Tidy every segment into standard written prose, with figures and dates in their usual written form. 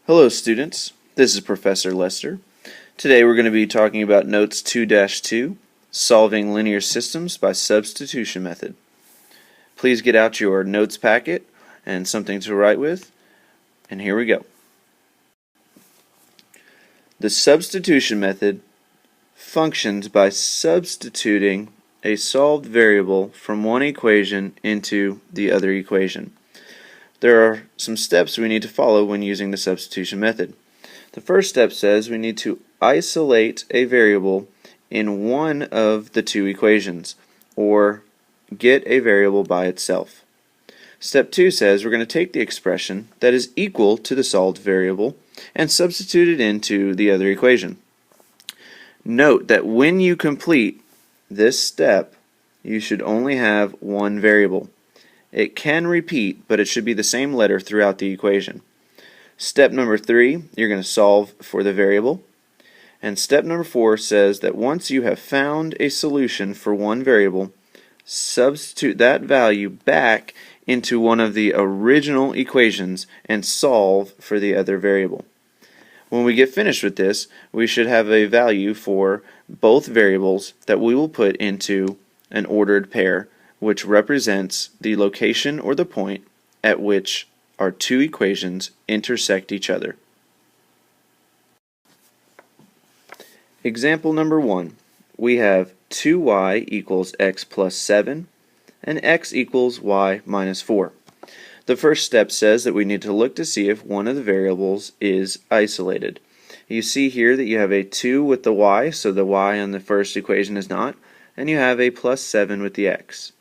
Hello students, this is Professor Lester. Today we're going to be talking about Notes 2-2, Solving Linear Systems by Substitution Method. Please get out your notes packet and something to write with, and here we go. The substitution method functions by substituting a solved variable from one equation into the other equation. There are some steps we need to follow when using the substitution method. The first step says we need to isolate a variable in one of the two equations, or get a variable by itself. Step 2 says we're going to take the expression that is equal to the solved variable and substitute it into the other equation. Note that when you complete this step, you should only have one variable. It can repeat, but it should be the same letter throughout the equation. Step number 3, you're going to solve for the variable. And step number 4 says that once you have found a solution for one variable, substitute that value back into one of the original equations and solve for the other variable. When we get finished with this, we should have a value for both variables that we will put into an ordered pair, which represents the location or the point at which our two equations intersect each other. Example number 1. We have 2y equals x plus 7 and x equals y minus 4. The first step says that we need to look to see if one of the variables is isolated. You see here that you have a 2 with the y, so the y on the first equation is not, and you have a plus 7 with the x.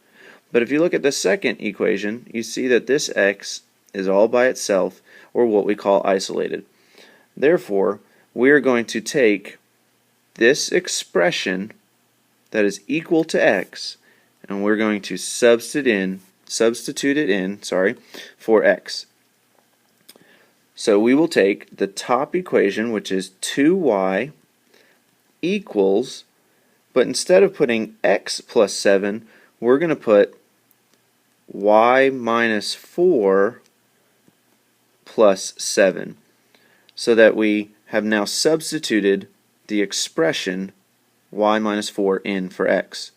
But if you look at the second equation, you see that this x is all by itself, or what we call isolated. Therefore, we are going to take this expression that is equal to x, and we're going to substitute it in for x. So we will take the top equation, which is 2y equals, but instead of putting x plus 7, we're going to put y minus 4 plus 7, so that we have now substituted the expression y minus 4 in for x.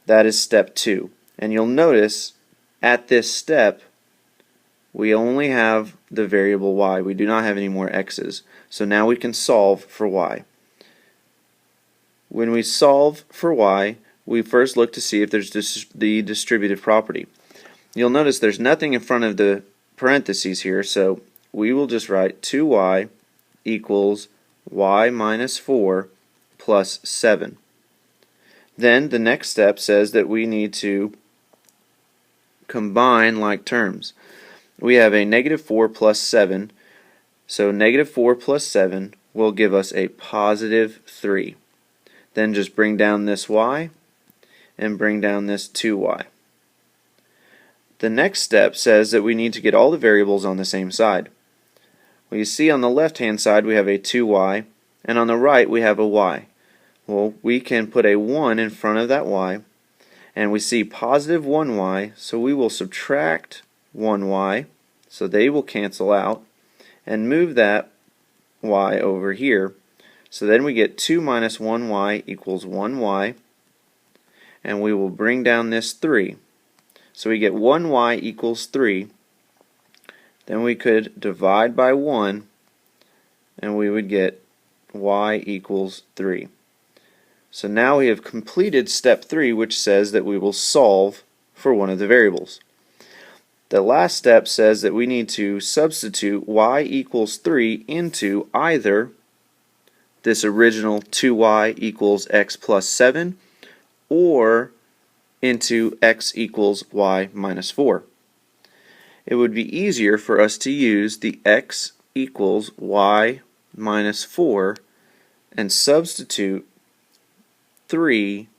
That is step 2. And you'll notice at this step we only have the variable y. We do not have any more x's. So now we can solve for y. When we solve for y, we first look to see if there's the distributive property. You'll notice there's nothing in front of the parentheses here, so we will just write 2y equals y minus 4 plus 7. Then the next step says that we need to combine like terms. We have a negative 4 plus 7, so negative 4 plus 7 will give us a positive 3. Then just bring down this y and bring down this 2y. The next step says that we need to get all the variables on the same side. Well, you see on the left hand side we have a 2y, and on the right we have a y. Well, we can put a 1 in front of that y, and we see positive 1y, so we will subtract 1y, so they will cancel out, and move that y over here. So then we get 2 minus 1y equals 1y, and we will bring down this 3. So we get 1y equals 3. Then we could divide by 1, and we would get y equals 3. So now we have completed step 3, which says that we will solve for one of the variables. The last step says that we need to substitute y equals 3 into either this original 2y equals x plus 7 or into x equals y minus 4. It would be easier for us to use the x equals y minus 4 and substitute 3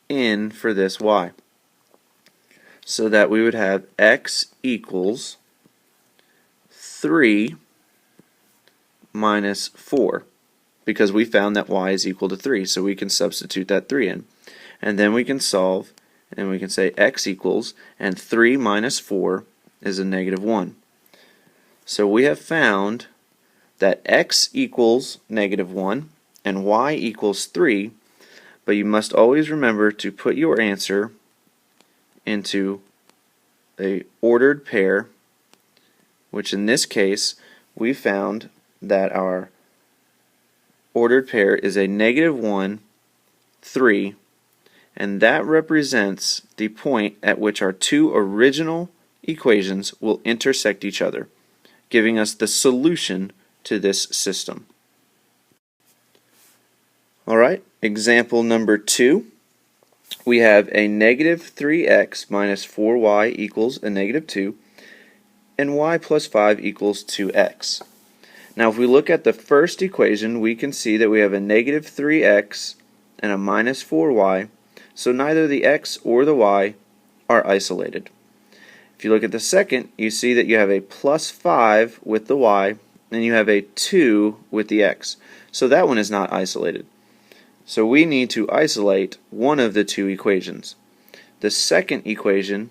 in for this y, so that we would have x equals 3 minus 4, because we found that y is equal to 3, so we can substitute that 3 in. And then we can solve, and we can say x equals, and 3 minus 4 is a negative 1. So we have found that x equals -1 and y equals 3, but you must always remember to put your answer into a ordered pair, which in this case we found that our ordered pair is a -1, 3, and that represents the point at which our two original equations will intersect each other, giving us the solution to this system. Alright, example number 2. We have a -3x minus 4y equals a -2, and y plus 5 equals 2x. Now if we look at the first equation, we can see that we have a -3x and a minus 4y, so neither the x or the y are isolated. If you look at the second, you see that you have a plus 5 with the y, and you have a 2 with the x. So that one is not isolated. So we need to isolate one of the two equations. The second equation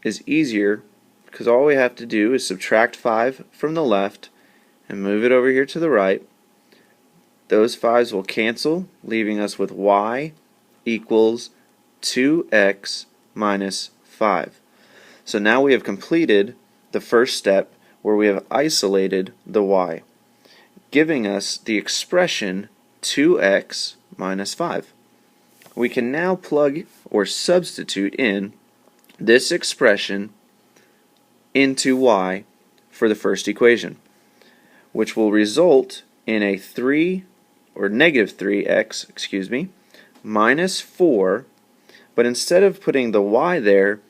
is easier because all we have to do is subtract 5 from the left and move it over here to the right. Those 5's will cancel, leaving us with y equals 2x minus 5. So now we have completed the first step where we have isolated the y, giving us the expression 2x minus 5. We can now plug or substitute in this expression into y for the first equation, which will result in a 3 or -3x, minus 4, but instead of putting the y there,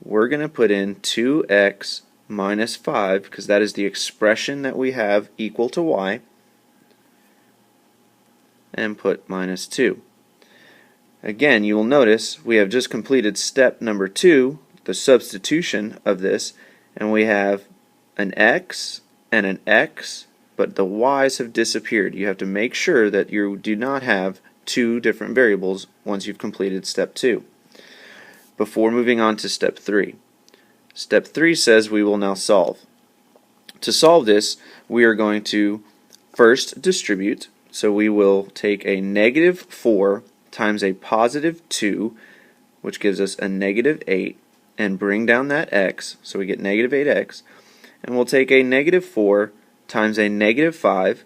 we're going to put in 2x minus 5 because that is the expression that we have equal to y, and put minus 2. Again, you will notice we have just completed step number 2, the substitution of this, and we have an x and an x, but the y's have disappeared. You have to make sure that you do not have two different variables once you've completed step 2. Before moving on to step 3. Step 3 says we will now solve. To solve this, we are going to first distribute, so we will take a -4 times a positive 2, which gives us a -8, and bring down that x, so we get -8x, and we'll take a -4 times a -5,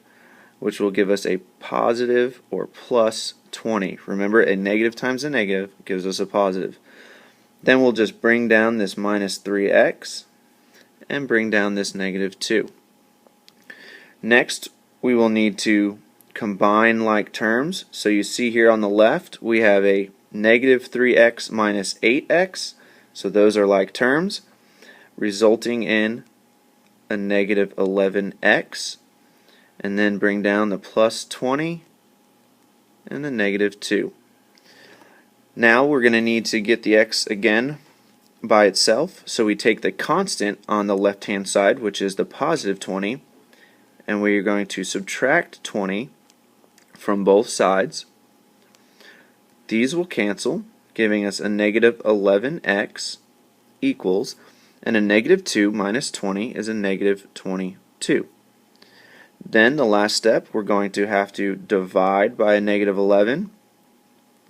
which will give us a positive or plus 20. Remember, a negative times a negative gives us a positive. Then we'll just bring down this minus 3x and bring down this -2. Next, we will need to combine like terms. So you see here on the left we have a -3x minus 8x, so those are like terms, resulting in a -11x, and then bring down the plus 20 and the -2. Now we're going to need to get the x again by itself, so we take the constant on the left hand side, which is the positive 20, and we are going to subtract 20 from both sides. These will cancel, giving us a -11x equals, and a -2 minus 20 is a -22. Then the last step, we're going to have to divide by a -11.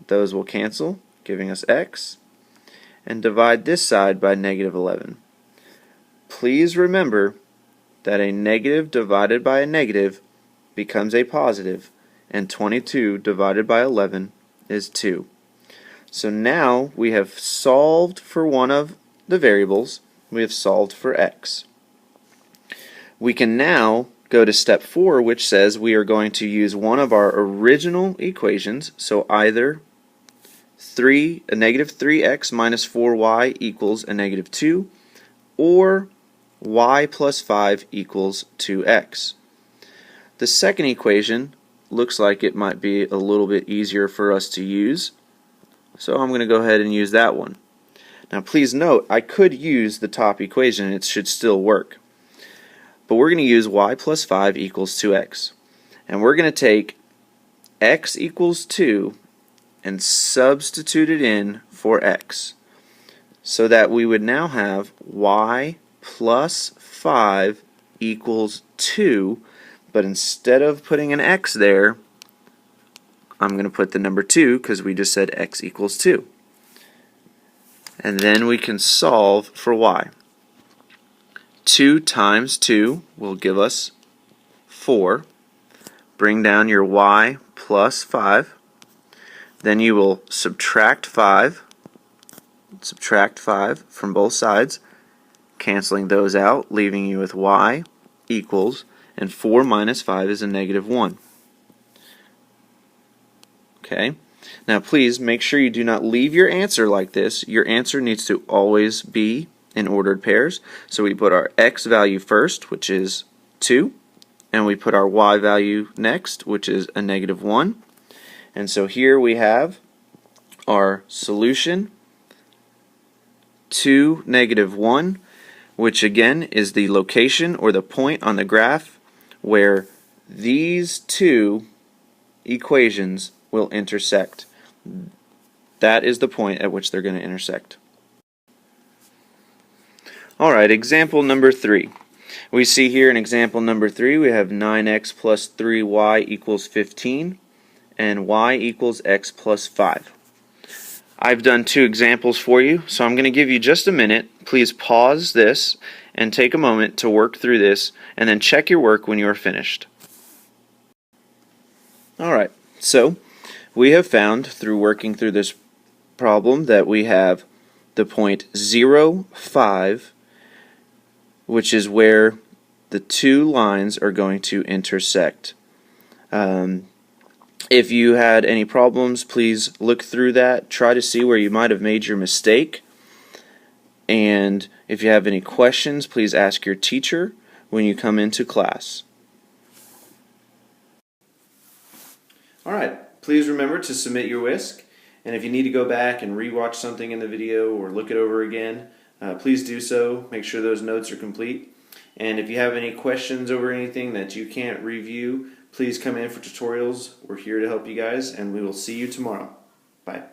Those will cancel, giving us x, and divide this side by -11. Please remember that a negative divided by a negative becomes a positive, and 22 divided by 11 is 2. So now we have solved for one of the variables. We have solved for x. We can now go to step 4, which says we are going to use one of our original equations, so either a -3x minus 4y equals a -2, or y plus 5 equals 2x. The second equation looks like it might be a little bit easier for us to use, so I'm going to go ahead and use that one. Now please note, I could use the top equation and it should still work, but we're going to use y plus 5 equals 2x, and we're going to take x equals 2 and substitute it in for x, so that we would now have y plus 5 equals 2, but instead of putting an x there, I'm going to put the number 2 because we just said x equals 2. And then we can solve for y. 2 times 2 will give us 4. Bring down your y plus 5. Then you will subtract 5 from both sides, canceling those out, leaving you with y equals, and 4 minus 5 is a negative 1. Okay? Now please make sure you do not leave your answer like this. Your answer needs to always be in ordered pairs. So we put our x value first, which is 2, and we put our y value next, which is a negative 1. And so here we have our solution, 2, negative 1, which again is the location or the point on the graph where these two equations will intersect. That is the point at which they're going to intersect. Alright, example number 3. We see here in example number 3 we have 9x plus 3y equals 15 and y equals x plus 5. I've done 2 examples for you, so I'm going to give you just a minute. Please pause this and take a moment to work through this and then check your work when you are finished. Alright, so we have found through working through this problem that we have the point 0, 5, which is where the 2 lines are going to intersect. If you had any problems, please look through that, try to see where you might have made your mistake, and if you have any questions, please ask your teacher when you come into class. Alright, please remember to submit your WISC, and if you need to go back and rewatch something in the video or look it over again, please do so. Make sure those notes are complete. And if you have any questions over anything that you can't review, please come in for tutorials. We're here to help you guys, and we will see you tomorrow. Bye.